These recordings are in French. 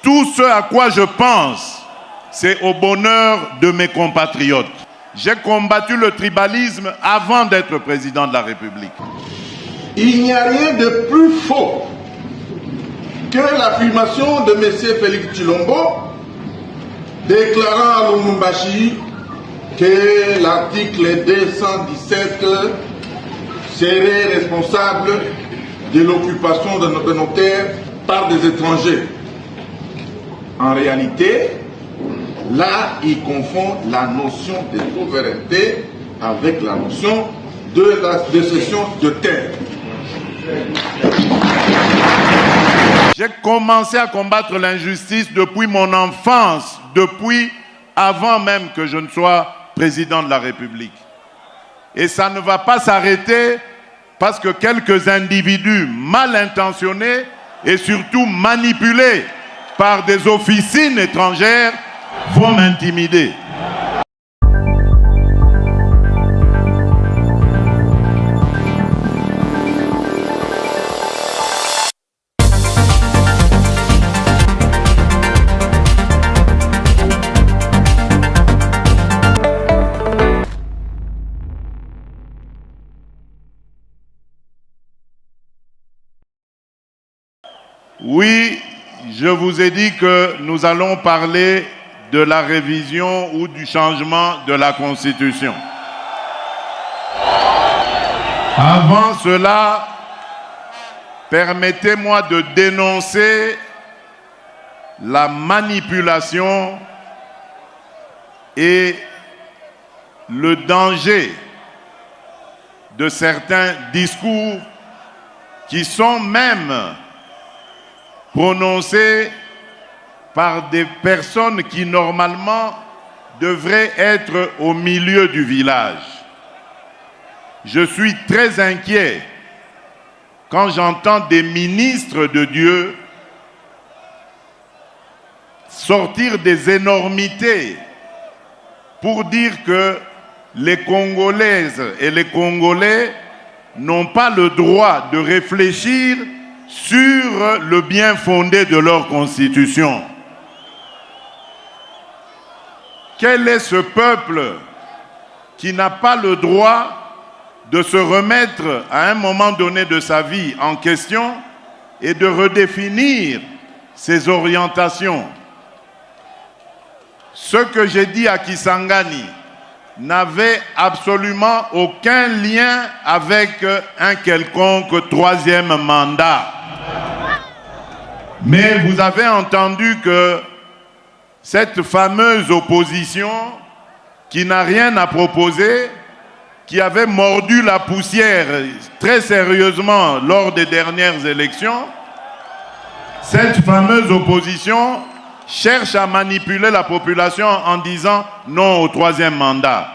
Tout ce à quoi je pense, c'est au bonheur de mes compatriotes. J'ai combattu le tribalisme avant d'être président de la République. Il n'y a rien de plus faux que l'affirmation de M. Félix Tshilombo déclarant à Lubumbashi que l'article 217 serait responsable de l'occupation de nos terres par des étrangers. En réalité, là, il confond la notion de souveraineté avec la notion de la cession de terre. J'ai commencé à combattre l'injustice depuis mon enfance, depuis avant même que je ne sois président de la République. Et ça ne va pas s'arrêter parce que quelques individus mal intentionnés et surtout manipulés par des officines étrangères vont m'intimider. Oui, je vous ai dit que nous allons parler de la révision ou du changement de la Constitution. Avant cela, permettez-moi de dénoncer la manipulation et le danger de certains discours qui sont même prononcés par des personnes qui normalement devraient être au milieu du village. Je suis très inquiet quand j'entends des ministres de Dieu sortir des énormités pour dire que les Congolaises et les Congolais n'ont pas le droit de réfléchir sur le bien fondé de leur constitution. Quel est ce peuple qui n'a pas le droit de se remettre à un moment donné de sa vie en question et de redéfinir ses orientations? Ce que j'ai dit à Kisangani n'avait absolument aucun lien avec un quelconque troisième mandat. Mais vous avez entendu que cette fameuse opposition qui n'a rien à proposer, qui avait mordu la poussière très sérieusement lors des dernières élections, cette fameuse opposition cherche à manipuler la population en disant non au troisième mandat.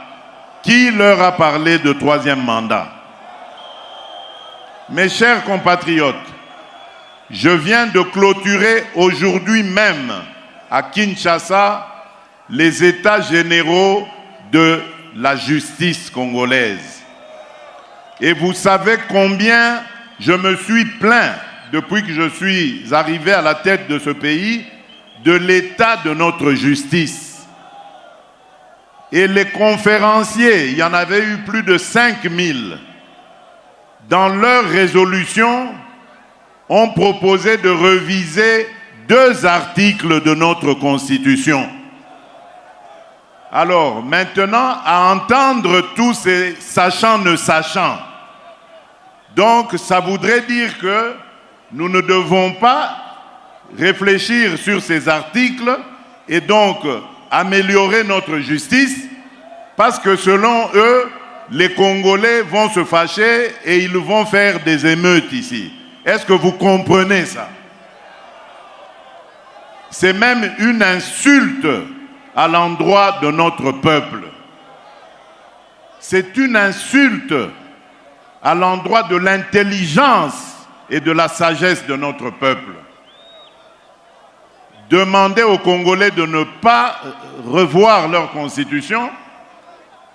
Qui leur a parlé de troisième mandat? Mes chers compatriotes, je viens de clôturer aujourd'hui même à Kinshasa les états généraux de la justice congolaise. Et vous savez combien je me suis plaint depuis que je suis arrivé à la tête de ce pays de l'état de notre justice. Et les conférenciers, il y en avait eu plus de 5000, dans leur résolution, ont proposé de réviser 2 articles de notre Constitution. Alors, maintenant, à entendre tous ces sachants ne sachant, donc ça voudrait dire que nous ne devons pas réfléchir sur ces articles et donc améliorer notre justice parce que selon eux, les Congolais vont se fâcher et ils vont faire des émeutes ici. Est-ce que vous comprenez ça? C'est même une insulte à l'endroit de notre peuple. C'est une insulte à l'endroit de l'intelligence et de la sagesse de notre peuple. Demander aux Congolais de ne pas revoir leur constitution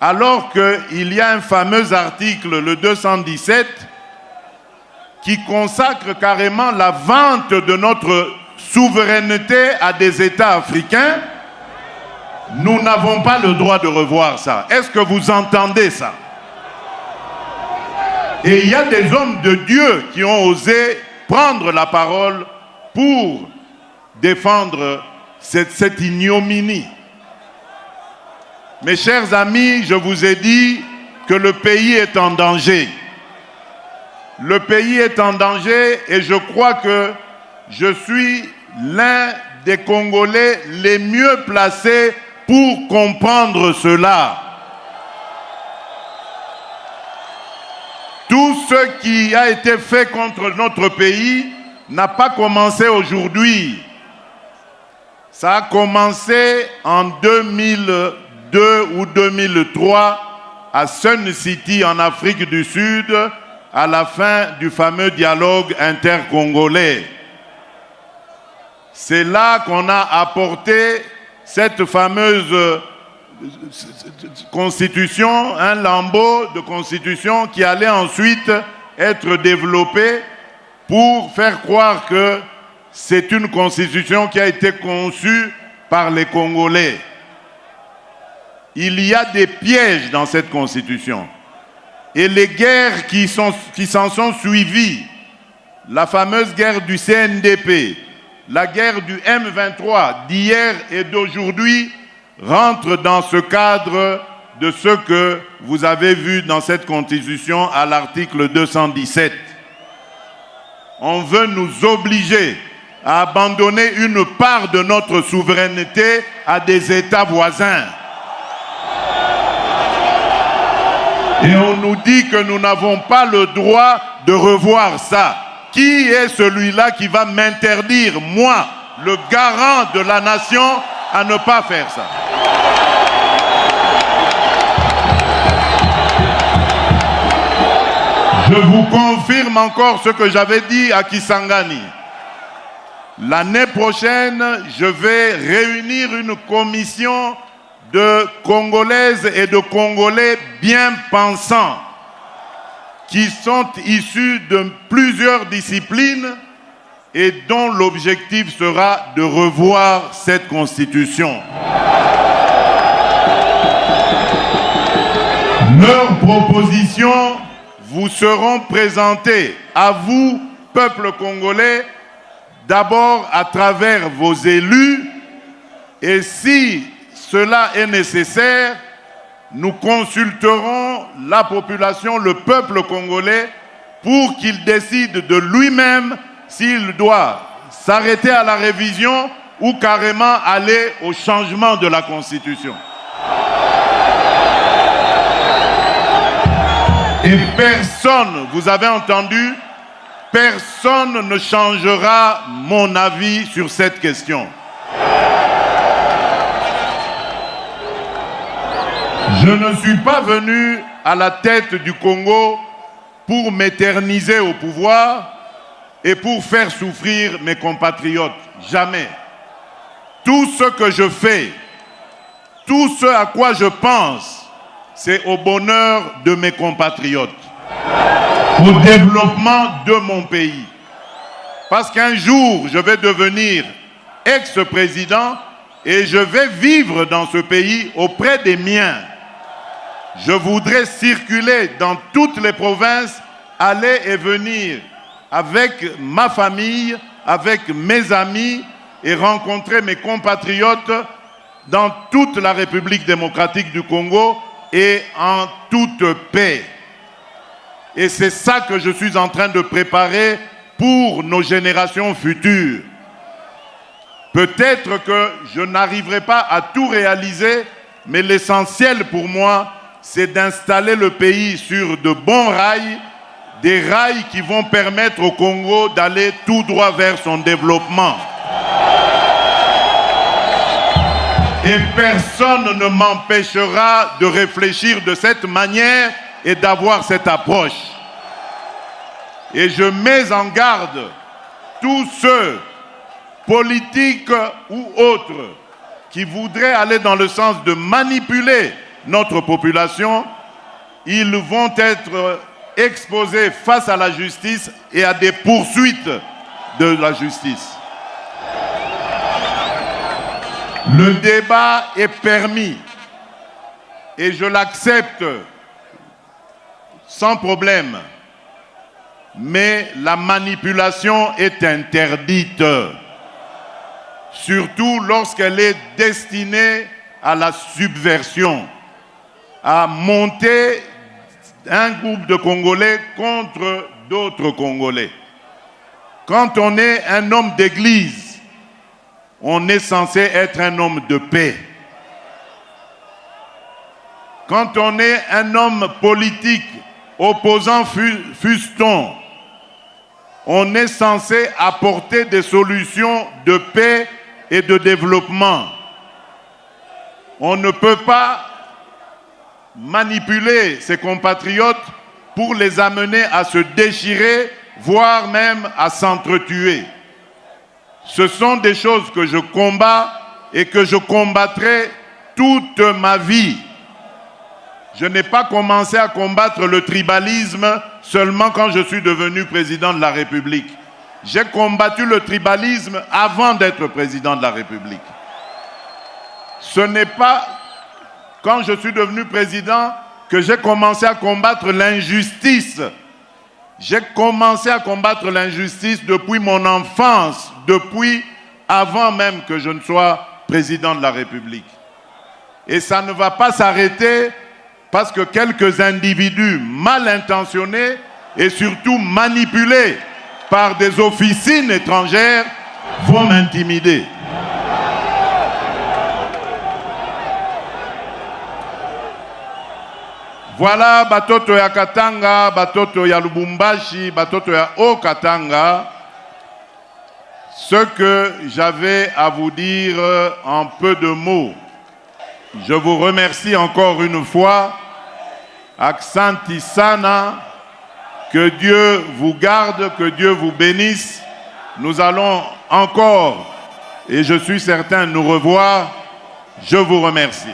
alors qu'il y a un fameux article, le 217, qui consacre carrément la vente de notre souveraineté à des États africains, nous n'avons pas le droit de revoir ça. Est-ce que vous entendez ça? Et il y a des hommes de Dieu qui ont osé prendre la parole pour défendre cette ignominie. Mes chers amis, je vous ai dit que le pays est en danger. Le pays est en danger et je crois que je suis l'un des Congolais les mieux placés pour comprendre cela. Tout ce qui a été fait contre notre pays n'a pas commencé aujourd'hui. Ça a commencé en 2002 ou 2003 à Sun City en Afrique du Sud, à la fin du fameux dialogue intercongolais. C'est là qu'on a apporté cette fameuse constitution, un lambeau de constitution qui allait ensuite être développé pour faire croire que c'est une constitution qui a été conçue par les Congolais. Il y a des pièges dans cette constitution. Et les guerres qui s'en sont suivies, la fameuse guerre du CNDP, la guerre du M23 d'hier et d'aujourd'hui, rentrent dans ce cadre de ce que vous avez vu dans cette constitution à l'article 217. On veut nous obliger à abandonner une part de notre souveraineté à des États voisins. Et on nous dit que nous n'avons pas le droit de revoir ça. Qui est celui-là qui va m'interdire, moi, le garant de la nation, à ne pas faire ça? Je vous confirme encore ce que j'avais dit à Kisangani. L'année prochaine, je vais réunir une commission de Congolaises et de Congolais bien pensants qui sont issus de plusieurs disciplines et dont l'objectif sera de revoir cette constitution. Leurs propositions vous seront présentées à vous, peuple congolais, d'abord à travers vos élus, et si cela est nécessaire, nous consulterons la population, le peuple congolais, pour qu'il décide de lui-même s'il doit s'arrêter à la révision ou carrément aller au changement de la Constitution. Et personne, vous avez entendu, personne ne changera mon avis sur cette question. Je ne suis pas venu à la tête du Congo pour m'éterniser au pouvoir et pour faire souffrir mes compatriotes. Jamais. Tout ce que je fais, tout ce à quoi je pense, c'est au bonheur de mes compatriotes, au développement de mon pays. Parce qu'un jour, je vais devenir ex-président et je vais vivre dans ce pays auprès des miens. Je voudrais circuler dans toutes les provinces, aller et venir avec ma famille, avec mes amis et rencontrer mes compatriotes dans toute la République démocratique du Congo et en toute paix. Et c'est ça que je suis en train de préparer pour nos générations futures. Peut-être que je n'arriverai pas à tout réaliser, mais l'essentiel pour moi, c'est d'installer le pays sur de bons rails, des rails qui vont permettre au Congo d'aller tout droit vers son développement. Et personne ne m'empêchera de réfléchir de cette manière et d'avoir cette approche. Et je mets en garde tous ceux, politiques ou autres, qui voudraient aller dans le sens de manipuler notre population. Ils vont être exposés face à la justice et à des poursuites de la justice. Le débat est permis et je l'accepte sans problème. Mais la manipulation est interdite, surtout lorsqu'elle est destinée à la subversion, à monter un groupe de Congolais contre d'autres Congolais. Quand on est un homme d'église, on est censé être un homme de paix. Quand on est un homme politique, opposant fût-on, on est censé apporter des solutions de paix et de développement. On ne peut pas manipuler ses compatriotes pour les amener à se déchirer, voire même à s'entretuer. Ce sont des choses que je combats et que je combattrai toute ma vie. Je n'ai pas commencé à combattre le tribalisme seulement quand je suis devenu président de la République. J'ai combattu le tribalisme avant d'être président de la République. Ce n'est pas quand je suis devenu président que j'ai commencé à combattre l'injustice. J'ai commencé à combattre l'injustice depuis mon enfance, depuis avant même que je ne sois président de la République. Et ça ne va pas s'arrêter parce que quelques individus mal intentionnés et surtout manipulés par des officines étrangères vont m'intimider. Voilà batoto ya Katanga, batoto ya Lubumbashi, batoto ya Haut-Katanga, ce que j'avais à vous dire en peu de mots. Je vous remercie encore une fois. Aksanti sana, que Dieu vous garde, que Dieu vous bénisse. Nous allons encore, et je suis certain, nous revoir. Je vous remercie.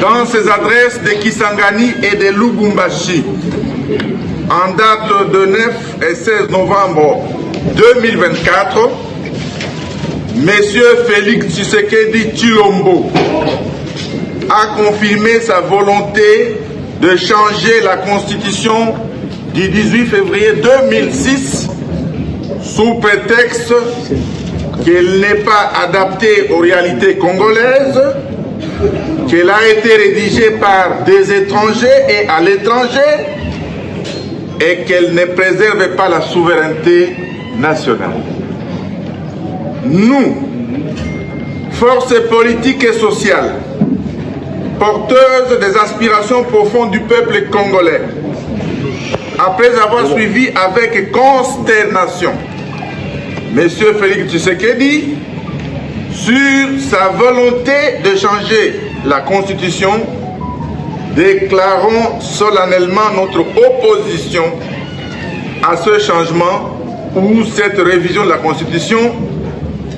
Dans ces adresses de Kisangani et de Lubumbashi, en date de 9 et 16 novembre 2024, Monsieur Félix Tshisekedi Tshilombo a confirmé sa volonté de changer la constitution du 18 février 2006 sous prétexte qu'elle n'est pas adaptée aux réalités congolaises, qu'elle a été rédigée par des étrangers et à l'étranger et qu'elle ne préserve pas la souveraineté nationale. Nous, forces politiques et sociales, porteuses des aspirations profondes du peuple congolais, après avoir suivi avec consternation M. Félix Tshisekedi sur sa volonté de changer la Constitution, déclarons solennellement notre opposition à ce changement ou cette révision de la Constitution,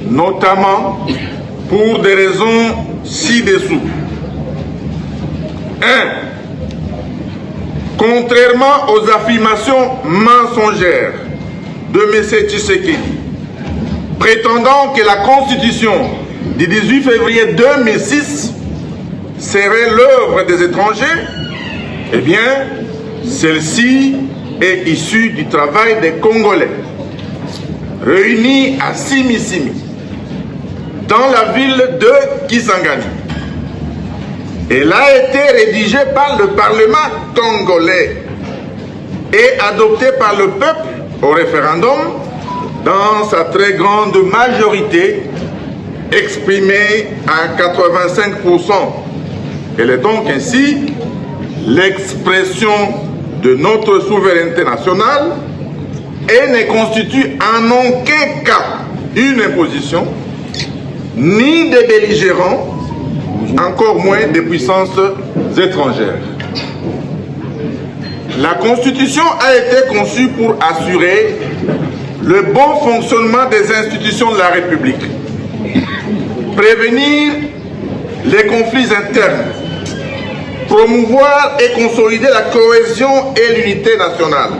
notamment pour des raisons ci-dessous. 1. Contrairement aux affirmations mensongères de M. Tshisekedi, prétendant que la Constitution du 18 février 2006 serait l'œuvre des étrangers, eh bien, celle-ci est issue du travail des Congolais, réunis à Simi-Simi, dans la ville de Kisangani. Elle a été rédigée par le Parlement congolais et adoptée par le peuple au référendum dans sa très grande majorité, exprimée à 85%. Elle est donc ainsi l'expression de notre souveraineté nationale et ne constitue en aucun cas une imposition, ni des belligérants, encore moins des puissances étrangères. La Constitution a été conçue pour assurer le bon fonctionnement des institutions de la République, prévenir les conflits internes, promouvoir et consolider la cohésion et l'unité nationale,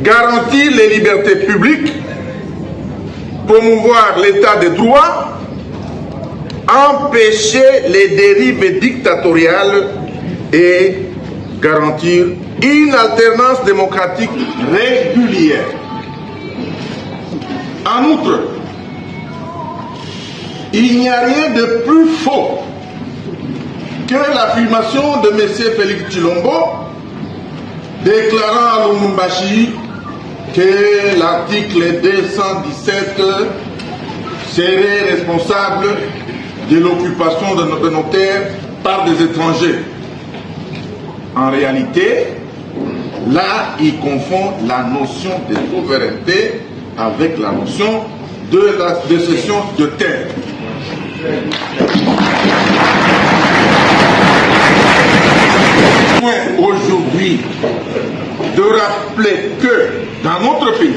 garantir les libertés publiques, promouvoir l'état de droit empêcher les dérives dictatoriales et garantir une alternance démocratique régulière. En outre, il n'y a rien de plus faux que l'affirmation de M. Félix Tshilombo déclarant à Lubumbashi que l'article 217 serait responsable de l'occupation de nos terres par des étrangers. En réalité, là, il confond la notion de souveraineté avec la notion de cession de terre. Aujourd'hui, de rappeler que dans notre pays,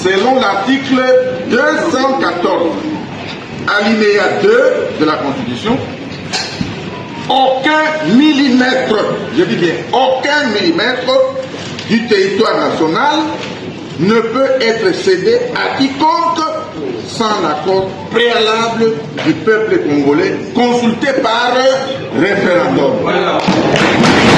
selon l'article 214, alinéa 2 de la Constitution, aucun millimètre, je dis bien aucun millimètre du territoire national ne peut être cédé à quiconque sans l'accord préalable du peuple congolais consulté par référendum.